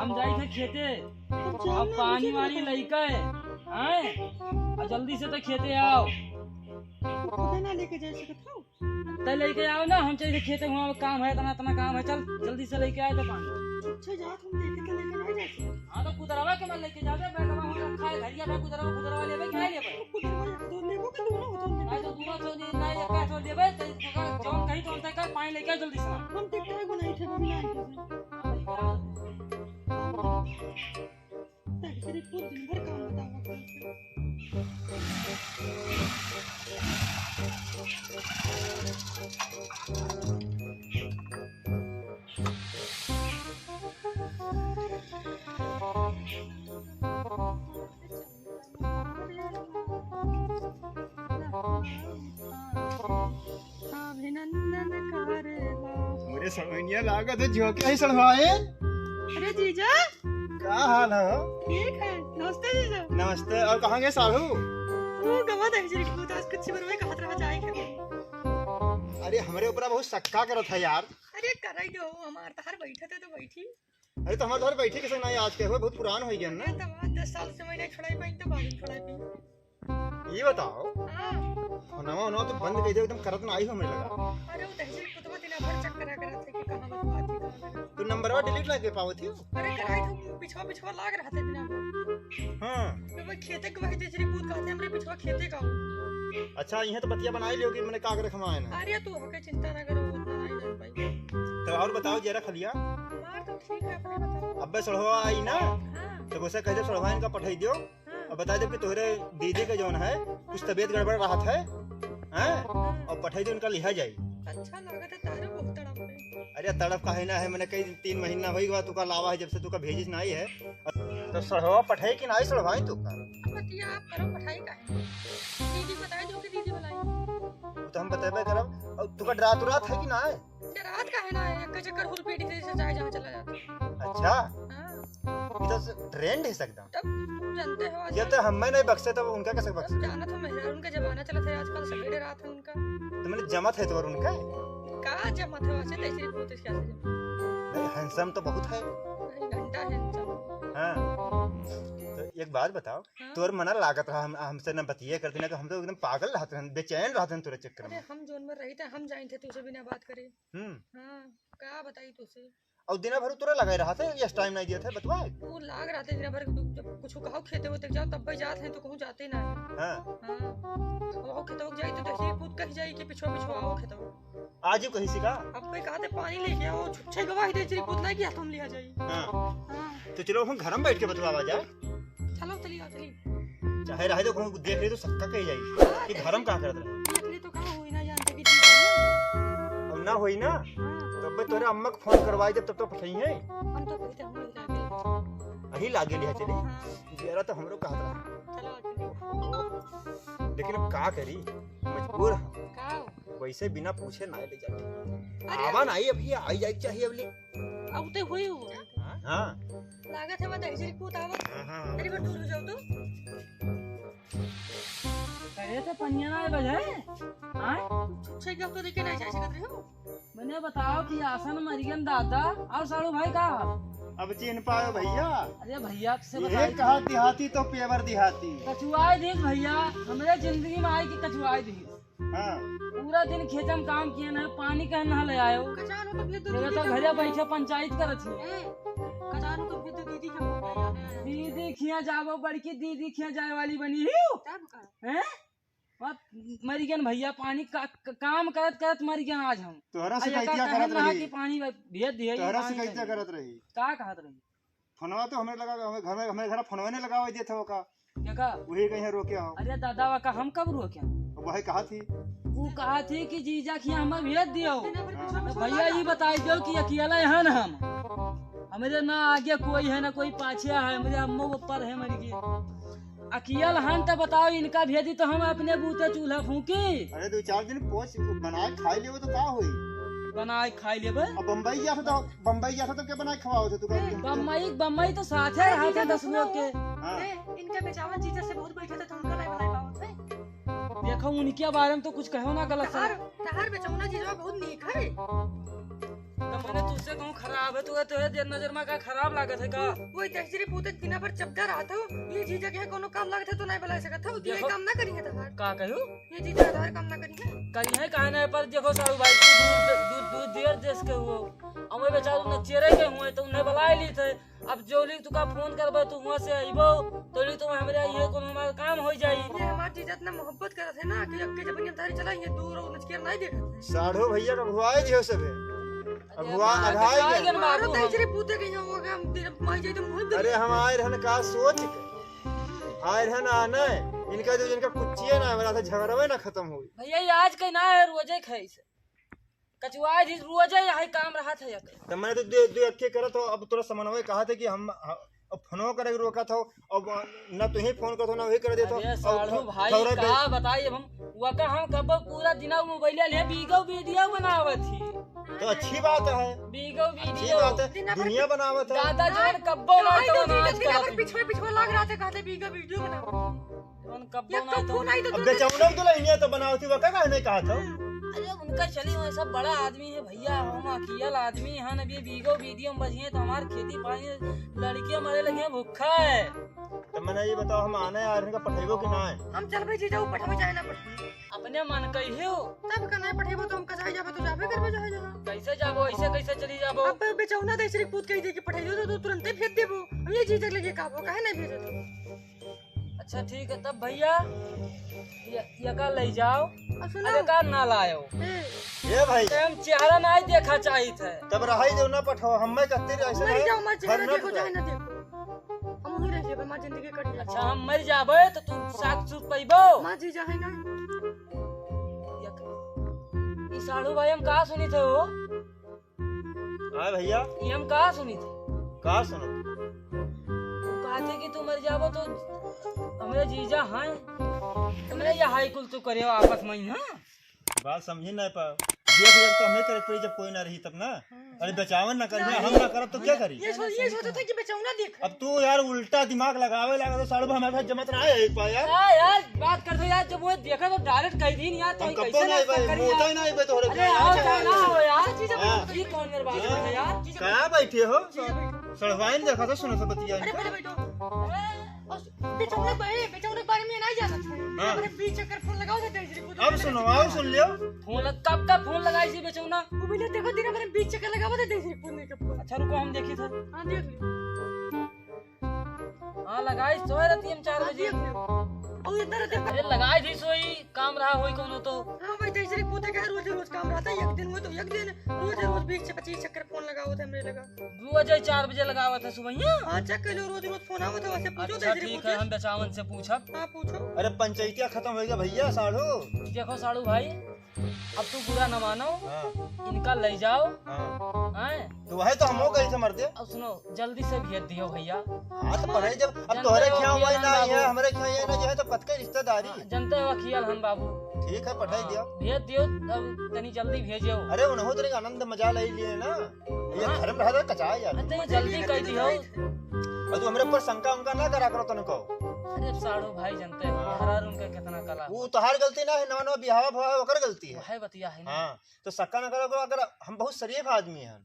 हम जाई थे खेते, अब पानी वानी लइका है और जल्दी से तो खेते आओ। ना लेके जा सकत हो तो लेके आओ ना, हम चलिए खेते, वहाँ काम है, इतना काम है, चल जल्दी से लेके आए तो पानी। अच्छा जा तुम लेके तो लेके नहीं जाते। हाँ तो कुदरवा के मन लेके जावे, बैठवा हम रखा है घरिया में, कुदरवा लेवे क्या लेवे? तो लेको के दोनों होतो नहीं तो दूना सो नहीं, नहीं एक सो लेवे तो जौन कहीं तो तक पानी लेके आ जल्दी से। हम टिकटा को नहीं थे बिना तक तेरे को दिन भर काम बतावा। मुझे समझ लागत है झोंके ही सड़वाए। अरे जीजा क्या हाल है? ठीक है, नमस्ते जीजा। नमस्ते। और कहाँ गए साहू? वो गवा दे जी को आज कुछ बनवाए कहां तरह जाए के। अरे हमारे ऊपर बहुत शक्का करत है यार। अरे कराई दो, हमार तहर बैठे थे तो बैठी। अरे तो हमारे घर बैठे कैसे नहीं आज के हुए, बहुत पुरान हो गया ना। मैं तो 10 साल से मैंने छुड़ाई पाई तो बाद में छुड़ाई पाई। ये बताओ हां नवा तो बंद कर दे, एकदम करत ना आई हमें लगा। अरे वो तहसील कुतवा दिन भर चक्कर करा थे कि कहां बात थी। तो नंबरवा डिलीट ना कर पावत थी। अरे कराई तो पिछवा लाग रहा था बिना। हां तो मैं खेते के वही तेरी कूद कहते हमरे पिछवा खेते का। अच्छा यहां तो बतिया बनाई लियोगी, मैंने का कर रखवाए ना। अरे तू होके चिंता ना करो, उतना नहीं जान पाई। तो और बताओ जरा खलिया। मार तो ठीक है, अपने बताओ। अबे सड़वा आई ना हां तो वैसे कह दे सड़वा इनका पठाई दियो और बता दे कि तोहरे दीदी के जौन है कुछ तबीयत गड़बड़ रहा है हैं और पठाई दे उनका लिहा जाई। अच्छा लागत है तारे बहुत तड़प पे। अरे तड़प का है ना है, मैंने कई 3 महीना हो गया तुका लावा है, जब से तुका भेजिस ना आई है तो सड़वा पठाई कि नहीं सड़वाई तुका। बतिया आप करो पढ़ाई का है। दीदी बताई दो कि दीदी बुलाई। तो हम बतेबे करब। और तुका रात है कि ना है? रात का है ना, एक चक्कर हुल पेटी से चाहे जहाँ चला जाता। अच्छा हाँ ये तो ट्रेंड है एकदम। तब जानते हो जब तक हमें नहीं बख्शे तब उनका कैसे बख्शे? जाना था मेहरा, उनका जमाना चला था आजकल, सवेरे रात है उनका। तो मैंने जमत है तो और उनका का जमा था वैसे तैसे बहुत इसके से नहीं, हैंडसम तो बहुत है। घंटा है सब। हाँ तो एक बात बताओ, हाँ? तोर मना लागत रहा हमसे न बतिये करते ना, तो हम तो एकदम पागल रहते हैं, बेचैन रहते हैं तोरे चक्कर अरे में। हम जोन में रही थे, हम जाए थे तुझसे बिना बात करे। हाँ क्या बताई तुझसे। और दिन भर तोरा लगा रहा था, ये टाइम नहीं दिया था बतवा। वो लाग रहा था दिन भर, जब कुछ कहो खेते होते जाओ तब भी जाते हैं तो कहूँ जाते ना है। हाँ वो खेतों जाई तो तैसे कूद कहीं जाई कि पिछवा आओ खेतों। आज ही कहीं सिखा। अब कोई कहते पानी लेके आओ, छुच्छे गवाही दे, कूद नहीं किया तुम लिया जाई। हाँ तो चलो हम घर में बैठ के बतवा जाए। चलो चली चाहे रहे तो कहूँ देख रही तो सबका कही जाएगी कि घर में कहाँ करते रहे। तो कहाँ हुई ना जानते कि ठीक है। अब ना हुई ना तो अब तोरे अम्मा को फोन करवाई जब तब तो सही है। हम तो कहते हम लोग लागे अही लागे लिया चली जरा तो हमरो कहा था। चलो लेकिन अब का करी, मजबूर हम। का वैसे बिना पूछे ना ले जाते। अरे आवा नहीं अभी आई जाए चाहिए अभी। अब तो हुई हो हाँ लागत है मैं ऐसे कूद आवत। तेरी बार दूर हो जाओ तो करे तो पनिया ना बजे हाँ छुच्छे के तो देखे नहीं जाए सकत रहे हो। मैंने बताओ कि आसन मरियम दादा और साड़ू भाई का हाल? अब चिन्ह पायो भैया। अरे भैया से ये बताइए। कहा देहाती तो पेवर देहाती। कछुआई दी भैया, हमरे जिंदगी में आई कि कछुआई दी। हाँ पूरा दिन खेतम काम किए ना, पानी कह ना ले आयो। कचान हो तो फिर मेरे तो घरे बैठे पंचायत करत थी। कचान हो तो फिर तो दीदी का दीदी खिया जावो, बड़की दीदी खिया जाए वाली बनी हियो तब का हैं? मरी गन भैया, पानी काम करत करत मरी गन आज हम। तोहरा से अरे कैतिया का करत कहना रही। कि पानी भेज दिए। तोहरा से कैतिया करत रही। का कहत रही? फोनवा तो हमें लगा, हमें घर फोनवा ने लगावा दिए थे का। क्या कहा? वही कहीं रोके हो। अरे दादा का हम कब रोके? वही कहा थी। वो कहा थी कि जीजा खिया हमें भेज दियो। तो भैया ये बताई दो कि अकेला है ना हम, हमारे ना आगे कोई है ना कोई पाछे है, मेरे अम्मो ऊपर है मर गई। अकेला हन तो बताओ इनका भेजी तो हम अपने बूते चूल्हा फूकी। अरे 2-4 दिन पोच बनाए खाई ले तो का हुई। बनाए खाई लेबे। अब बम्बई गया था तो क्या बनाए खवाओ थे तू का? बम्बई तो साथे रहा थे 10 लोग के। हां इनका बेचावा जीजा से बहुत बैठे थे तो उनका नहीं बनाई पाओ थे। देखो उनके बारे में तो कुछ कहो ना गलत से। तहार बेचौना जीजा बहुत नीक है। तो मैंने तुझसे कहूँ खराब है तुझे नजर में का खराब लागत है का? वही तेजरी पूते बिना पर चपदा रहा था ये जीजा के कोनो काम लागत है तो नहीं बुला सकत था ये देखो। काम ना करी है तहार का कहू ये जीजा आधार काम ना करी है कहीं है कहा नहीं पर देखो सारू भाई तू दूध दूध देर देश के हुओ हमें बेचारू न चेरे के हुए तो उन्हें बुला ली थे अब जोली तुका फोन करबो तू वहां से आइबो तो ली तुम हमरे ये कोनो हमारा काम हो जाई। ये हमार जीजा इतना मोहब्बत करत है ना कि अक्के जब हम तारी चला ये दूर और नचकेर नहीं देखत साढ़ो भैया का भुआए दियो सबे अगुआ अघाई अघाई गए। गए। मारो तेजरी पूते के यहाँ होगा हम तेरे माई जाई तो मुंह अरे हम आए रहन का सोच के आए रहन आना इनका जो जिनका कुचिए ना हमारा था झगड़वे ना खत्म हुई। भैया ये आज कहीं ना है रोजे खाई से कचुआ जी रोजे यही काम रहा था यके तो मैंने तो दो दो अक्के करा तो अब तोरा समन्वय कहा था कि हम अब फोनो करे रोका था अब ना तू ही फोन करतो ना वही कर देतो। अरे साढ़ू भाई का बताइए हम वका हम कब पूरा दिन मोबाइल ले बीगो वीडियो बनावत थी तो अच्छी बात है बीगो अच्छी वीडियो बात है दुनिया बनावत है। दादा जान कब्बो ना आई तो तो नाच जीजा करत पर पिछवे पिछवे लग रहा था कहते बीगा वीडियो बना कौन कब्बो ये ना तो तो फोन आई तो अब बेचाऊना तो लइनिया तो बनावती वका का नहीं कहा था। अरे उनका चली हुए सब बड़ा आदमी है भैया हम अकेला आदमी हैं अभी बीगो वीडियो में बजिए तो हमारे खेती पानी लड़कियां मरे लगे भूखा है। तो मैंने ये बताओ हम आने आ रहे का पठेबो कि ना है? हम चल भाई जीजा ऊपर हमें जाए ना पड़े अपने मन कही हो तब का नहीं पठेबो तो हम कसाई जाबे तो जाबे करबे जाए जहां कैसे जाबो ऐसे कैसे चली जाबो अब बेचाऊना तेजरी पूत कही दे के पठाइयो तो तू तुरंत ही भेज देबो हम ये जीजा लगे काबो काहे नहीं भेजो। अच्छा ठीक है तब भैया ये का ले जाओ अब सुनो अरे का ना लायो ये भाई हम चेहरा नहीं देखा चाहिए थे तब रहाई दो ना पठाओ हम मैं कहते रहे ऐसे मर जाओ नहीं मत चेहरा देखो चाहे ना देखो हम ही रह जेबे मां जिंदगी कट जाए। अच्छा हम मर जाबे तो तू साग सूत पैबो मां जीजा है ना ई साढ़ू भाई हम कहा सुनी थे वो हाँ भैया ये हम कहा सुनी थे कहा सुनो वो कहते कि तू मर जाबो तो हमारे जीजा हैं तुमने ये हाई कुल तो करे आपस में ही हाँ बात समझ नहीं पाओ देख देख तो हमें करे पड़ी जब कोई ना रही तब ना। अरे बचावन ना करिए हम ना करब तो क्या करी। ये सोचता था कि बेचाऊना देख अब तू यार उल्टा दिमाग लगावे लगा तो साढ़े हमारे पास जमत ना है एक बार यार यार बात कर दो यार जब वो देखा तो डायरेक्ट कह दी यार तो हम कैसे कब्बो नहीं भाई करी मोता यार? ही नहीं बे तोरे अरे आओ चाहे ना हो यार हाँ। ये कौन मेरे बात है यार कहाँ बैठे हो सड़वाइन देखा था सुनो सब बतिया अरे इनका। पहले बैठो बेचाऊना के बारे में नहीं जाना था हाँ। मैंने 20 चक्कर फोन लगाओ थे तेजरी पूत अब सुनो आओ सुन लियो फोन कब का फोन लगाई थी बेचौना वो भी देखो दिन मैंने 20 चक्कर लगाओ थे तेजरी पूत ने के अच्छा रुको हम देखी थे हां देख लियो हाँ लगाई सोए रहती हम 4 बजे देख लियो और इधर देख अरे लगाई थी सोई काम रहा होई कोनो तो हाँ भाई तेजरी पूत का रोज रोज काम रहता है एक दिन में तो एक दिन रोज रोज 20 से 25 चक्कर फोन लगाओ थे मेरे लगा रोज 4 बजे लगावा था सुबह हाँ चेक कर लो रोज रोज फोन आवत है वैसे पूछो अच्छा तेजरी ठीक है पूत हम बेचावन से पूछब हाँ पूछो अरे पंचायतिया खत्म हो गया भैया साढ़ू। देखो साड़ू भाई अब तू बुरा न मानो हाँ इनका ले जाओ हाँ हैं तो वही तो हम हो गए थे मरते। अब सुनो जल्दी से भेज दियो भैया हाँ तो पढ़े जब अब तोहरे ख्या हुआ ना है हमारे ख्या ये ना जो है तो पतके रिश्तेदारी जनते हो अखियल हम बाबू ठीक है पढ़ाई दिया। भेज दियो अब तनी जल्दी भेजियो अरे उन्होंने तेरे आनंद मजा ले लिए ना ये घर में रहा था कचा यार तनी जल्दी कर दियो और तू हमारे ऊपर शंका उनका ना करा करो तने कहो। अरे साड़ू भाई जनते हो हरार उनका कितना कला वो तोहार गलती ना है नवा नवा बिहावा भवा ओकर गलती है। है बतिया है ना हाँ तो शक्का ना करो अगर हम बहुत शरीफ आदमी हैं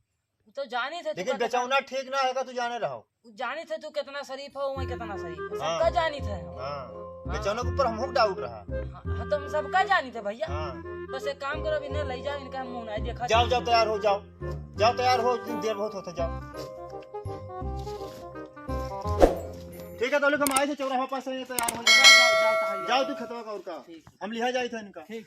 तो जानी थे लेकिन बेचौना ठीक ना है तू जाने रहो। जानी थे तू कितना शरीफ हो मैं कितना शरीफ हूँ हाँ। सबका जानी थे हम हाँ बेचौना के ऊपर हम डाउट रहा। हाँ तो हम सबका जानी थे भैया हाँ बस एक काम करो इन्हें ले जाओ इनका मुंह नहीं देखा जाओ जाओ तैयार हो जाओ जाओ तैयार हो देर बहुत होता जाओ। ठीक है तो लोग हम आए थे चौराहा पास से तैयार हो जाओ जाओ जाओ तू खतवा का और का ठीक हम लिहा जाए थे इनका। ठीक